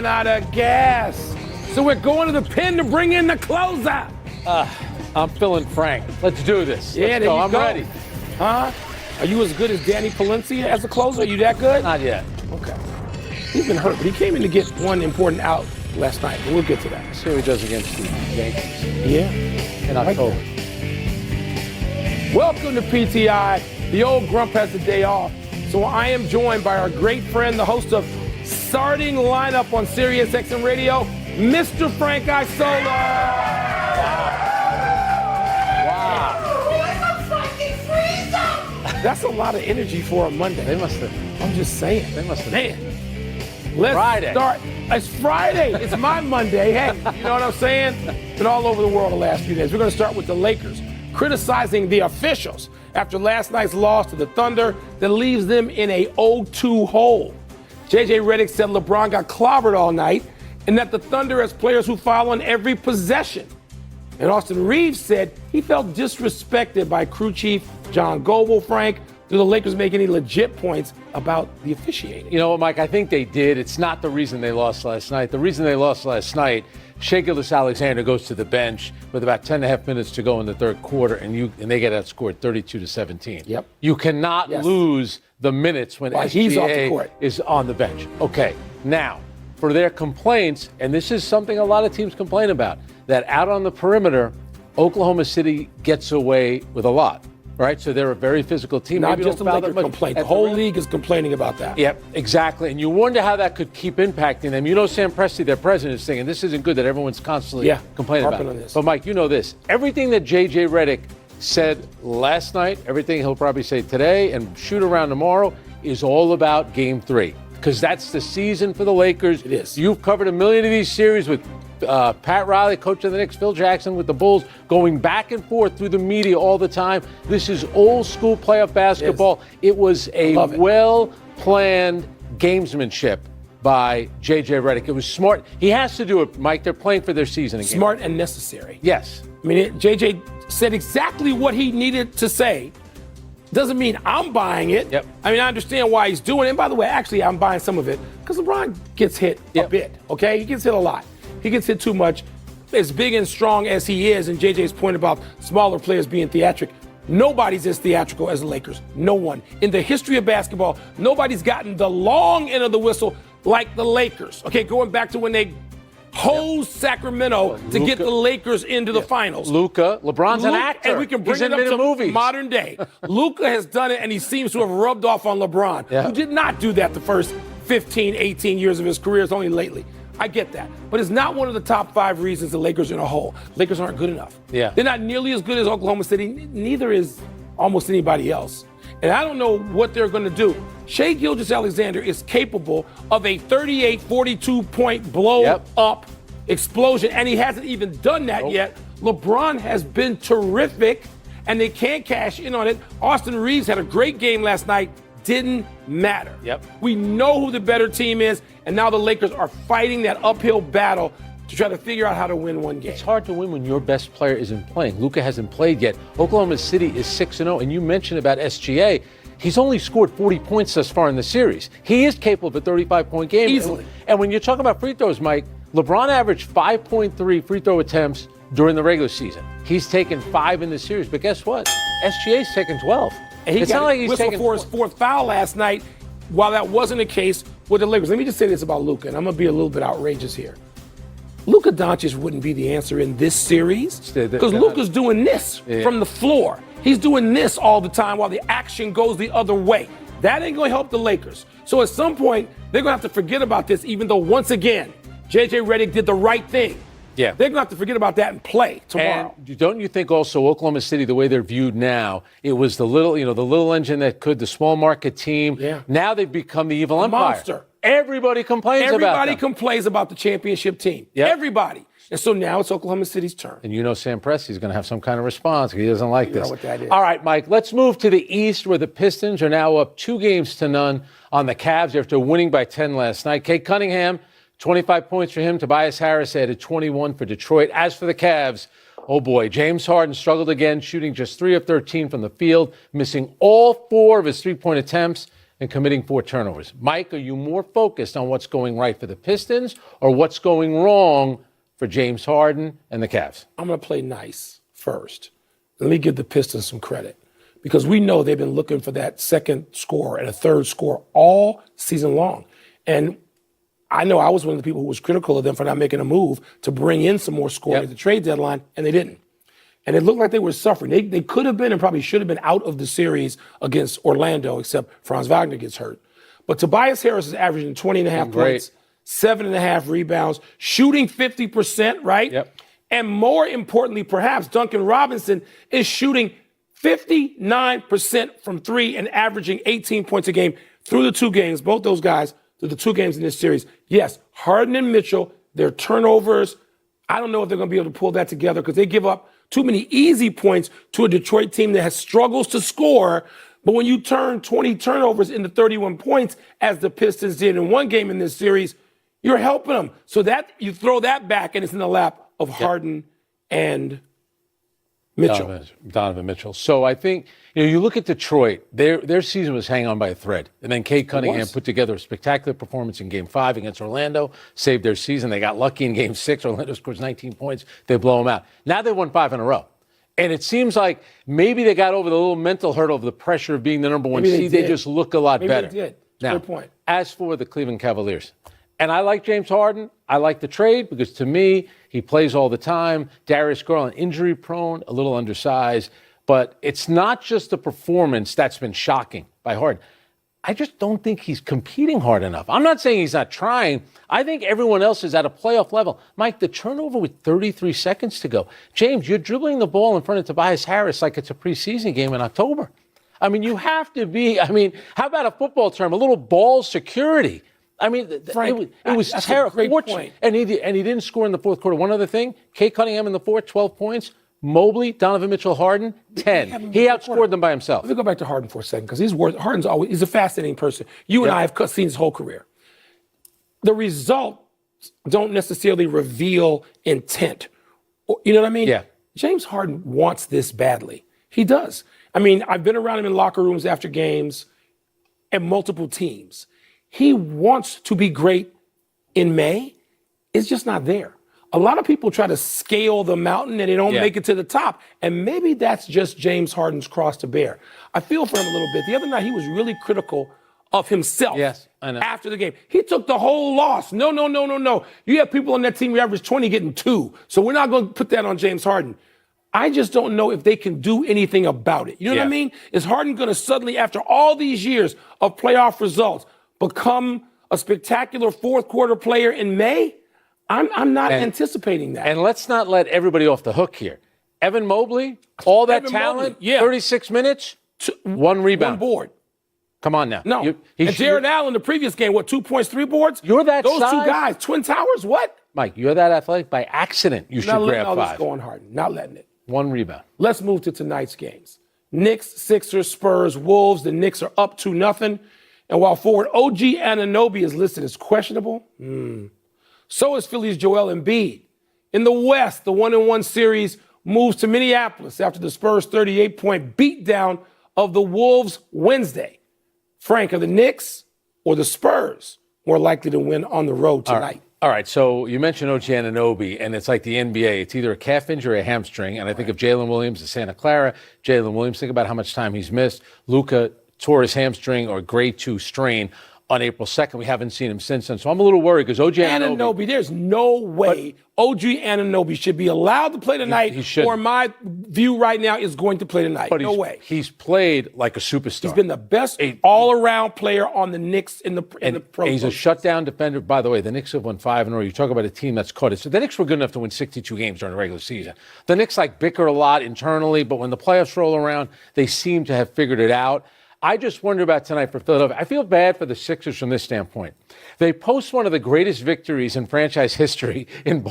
ran out of gas. So we're going to the pen to bring in the closer. I'm feeling frank. Let's do this. Yeah, there you I'm go. ready. Huh? Are you as good as Danny Palencia as a closer? Are you that good? Not yet. Okay. He's been hurt, but he came in to get one important out last night. But we'll get to that. See what he does against the Yankees. Yeah. In October. Welcome to PTI. The old grump has the day off. So I am joined by our great friend, the host of Starting Lineup on Sirius XM Radio, Mr. Frank Isola. Wow. That's a lot of energy for a Monday. They must have. I'm just saying. They must have. Man, let's Friday. start. It's Friday. It's my Monday. Hey, you know what I'm saying? Been all over the world the last few days. We're going to start with the Lakers criticizing the officials after last night's loss to the Thunder that leaves them in a 0-2 hole. JJ Redick said LeBron got clobbered all night and that the Thunder has players who foul on every possession. And Austin Reeves said he felt disrespected by crew chief John Goble. Frank, do the Lakers make any legit points about the officiating? You know what, Mike? I think they did. It's not the reason they lost last night. The reason they lost last night, Shai Gilgeous-Alexander goes to the bench with about 10 and a half minutes to go in the third quarter, and they get outscored 32-17. Yep. You cannot lose the minutes when he's off the SGA court. is on the bench. Okay, now, for their complaints, and this is something a lot of teams complain about, that out on the perimeter, Oklahoma City gets away with a lot. Right, so they're a very physical team. Not Maybe just a don't foul Laker that much complaint. at The whole rim. league is complaining about that. Yep, exactly. And you wonder how that could keep impacting them. You know, Sam Presti, their president, is saying, this isn't good that everyone's constantly complaining about on it. this. But, Mike, you know this. Everything that J.J. Redick said last night, everything he'll probably say today and shoot around tomorrow is all about Game 3. Because that's the season for the Lakers. It is. You've covered a million of these series with Pat Riley, coach of the Knicks, Phil Jackson with the Bulls, going back and forth through the media all the time. This is old school playoff basketball. It was a well-planned gamesmanship by J.J. Redick. It was smart. He has to do it, Mike. They're playing for their season again. Smart and necessary. Yes. I mean, J.J. said exactly what he needed to say. Doesn't mean I'm buying it. Yep. I mean, I understand why he's doing it. And by the way, actually, I'm buying some of it because LeBron gets hit a bit, okay? He gets hit a lot. He gets hit too much. As big and strong as he is, and JJ's point about smaller players being theatric, nobody's as theatrical as the Lakers. No one. In the history of basketball, nobody's gotten the long end of the whistle like the Lakers. Okay, going back to when they hosed Sacramento to get the Lakers into the finals. LeBron's an actor. And we can bring He's it in up to movies. modern day. Luka has done it, and he seems to have rubbed off on LeBron, who did not do that the first 15, 18 years of his career. It's only lately. I get that. But it's not one of the top 5 reasons the Lakers are in a hole. Lakers aren't good enough. Yeah. They're not nearly as good as Oklahoma City. Neither is almost anybody else. And I don't know what they're going to do. Shai Gilgeous-Alexander is capable of a 38, 42-point blow-up explosion, and he hasn't even done that yet. LeBron has been terrific, and they can't cash in on it. Austin Reeves had a great game last night. Didn't matter. We know who the better team is, and now the Lakers are fighting that uphill battle to try to figure out how to win one game. It's hard to win when your best player isn't playing. Luka hasn't played yet. Oklahoma City is 6-0, and you mentioned about SGA. He's only scored 40 points thus far in the series. He is capable of a 35-point game. Easily. And when you talk about free throws, Mike, LeBron averaged 5.3 free throw attempts during the regular season. He's taken 5 in the series, but guess what? SGA's taken 12. And he got a whistle for his 4th foul last night, while that wasn't the case with the Lakers. Let me just say this about Luka, and I'm going to be a little bit outrageous here. Luka Doncic wouldn't be the answer in this series because Luka's doing this from the floor. He's doing this all the time while the action goes the other way. That ain't going to help the Lakers. So at some point, they're going to have to forget about this, even though, once again, J.J. Redick did the right thing. Yeah. They're going to have to forget about that and play tomorrow. And don't you think also Oklahoma City, the way they're viewed now, it was the little engine that could, the small market team. Yeah. Now they've become the evil empire. Monster. Everybody complains about them. Everybody complains about the championship team. Yep. Everybody. And so now it's Oklahoma City's turn. And you know Sam Presti's going to have some kind of response. He doesn't like this. You know what that is. All right, Mike, let's move to the East where the Pistons are now up 2-0 on the Cavs after winning by 10 last night. Kate Cunningham, 25 points for him. Tobias Harris added 21 for Detroit. As for the Cavs, oh boy, James Harden struggled again, shooting just 3 of 13 from the field, missing all 4 of his 3-point attempts. and committing 4 turnovers. Mike, are you more focused on what's going right for the Pistons or what's going wrong for James Harden and the Cavs? I'm going to play nice first. Let me give the Pistons some credit because we know they've been looking for that second score and a third score all season long. And I know I was one of the people who was critical of them for not making a move to bring in some more scoring at the trade deadline, and they didn't. And it looked like they were suffering. They could have been and probably should have been out of the series against Orlando, except Franz Wagner gets hurt. But Tobias Harris is averaging 20.5 points, 7.5 rebounds, shooting 50%, right? Yep. And more importantly, perhaps, Duncan Robinson is shooting 59% from 3 and averaging 18 points a game through the 2 games, both those guys, through the 2 games in this series. Yes, Harden and Mitchell, their turnovers, I don't know if they're going to be able to pull that together because they give up too many easy points to a Detroit team that has struggles to score. But when you turn 20 turnovers into 31 points, as the Pistons did in one game in this series, you're helping them. So that you throw that back and it's in the lap of Harden and Mitchell. Donovan Mitchell. So I think, you look at Detroit, their season was hanging on by a thread. And then Cade Cunningham put together a spectacular performance in Game 5 against Orlando, saved their season. They got lucky in Game 6. Orlando scores 19 points. They blow them out. Now they won 5 in a row. And it seems like maybe they got over the little mental hurdle of the pressure of being the number 1 seed. They just look a lot better. They did. Now, good point. As for the Cleveland Cavaliers, and I like James Harden. I like the trade because to me, he plays all the time. Darius Garland, injury prone, a little undersized. But it's not just the performance that's been shocking by Harden. I just don't think he's competing hard enough. I'm not saying he's not trying. I think everyone else is at a playoff level. Mike, the turnover with 33 seconds to go. James, you're dribbling the ball in front of Tobias Harris like it's a preseason game in October. I mean, you have to be, how about a football term, a little ball security? I mean, Frank, it was terrible. And he didn't score in the fourth quarter. One other thing, Cade Cunningham in the fourth, 12 points. Mobley, Donovan Mitchell, Harden, 10. He outscored them by himself. Let me go back to Harden for a second because Harden's he's a fascinating person. You and I have seen his whole career. The results don't necessarily reveal intent. You know what I mean? Yeah. James Harden wants this badly. He does. I've been around him in locker rooms after games and multiple teams. He wants to be great in May. It's just not there. A lot of people try to scale the mountain and they don't make it to the top. And maybe that's just James Harden's cross to bear. I feel for him a little bit. The other night, he was really critical of himself after the game. He took the whole loss. No. You have people on that team who average 20 getting 2. So we're not going to put that on James Harden. I just don't know if they can do anything about it. You know what I mean? Is Harden going to suddenly, after all these years of playoff results, become a spectacular fourth quarter player in May? I'm not anticipating that. And let's not let everybody off the hook here. Evan Mobley, all that talent, 36 minutes, 1 rebound. 1 board. Come on now. No. And Jared Allen, the previous game, 2 points, 3 boards? You're that Those size? 2 guys, Twin Towers, what? Mike, you're that athletic. By accident, you should grab 5. Let's go on Harden. Not letting it. 1 rebound. Let's move to tonight's games. Knicks, Sixers, Spurs, Wolves. The Knicks are up 2-0. And while forward OG Anunoby is listed as questionable, so is Philly's Joel Embiid. In the West, the 1-1 series moves to Minneapolis after the Spurs' 38-point beatdown of the Wolves Wednesday. Frank, are the Knicks or the Spurs more likely to win on the road tonight? All right, so you mentioned OG Anunoby, and it's like the NBA. It's either a calf injury or a hamstring. And I think of Jalen Williams at Santa Clara. Jalen Williams, think about how much time he's missed. Luka tore his hamstring or grade 2 strain on April 2nd. We haven't seen him since then. So I'm a little worried because OG Anunoby, there's no way OG Anunoby should be allowed to play tonight. He shouldn't. Or my view right now is going to play tonight. But no way. He's played like a superstar. He's been the best all-around player on the Knicks in the pro. He's a shutdown defender. By the way, the Knicks have won 5 in a row. You talk about a team that's caught it. So the Knicks were good enough to win 62 games during the regular season. The Knicks bicker a lot internally, but when the playoffs roll around, they seem to have figured it out. I just wonder about tonight for Philadelphia. I feel bad for the Sixers from this standpoint. They post one of the greatest victories in franchise history in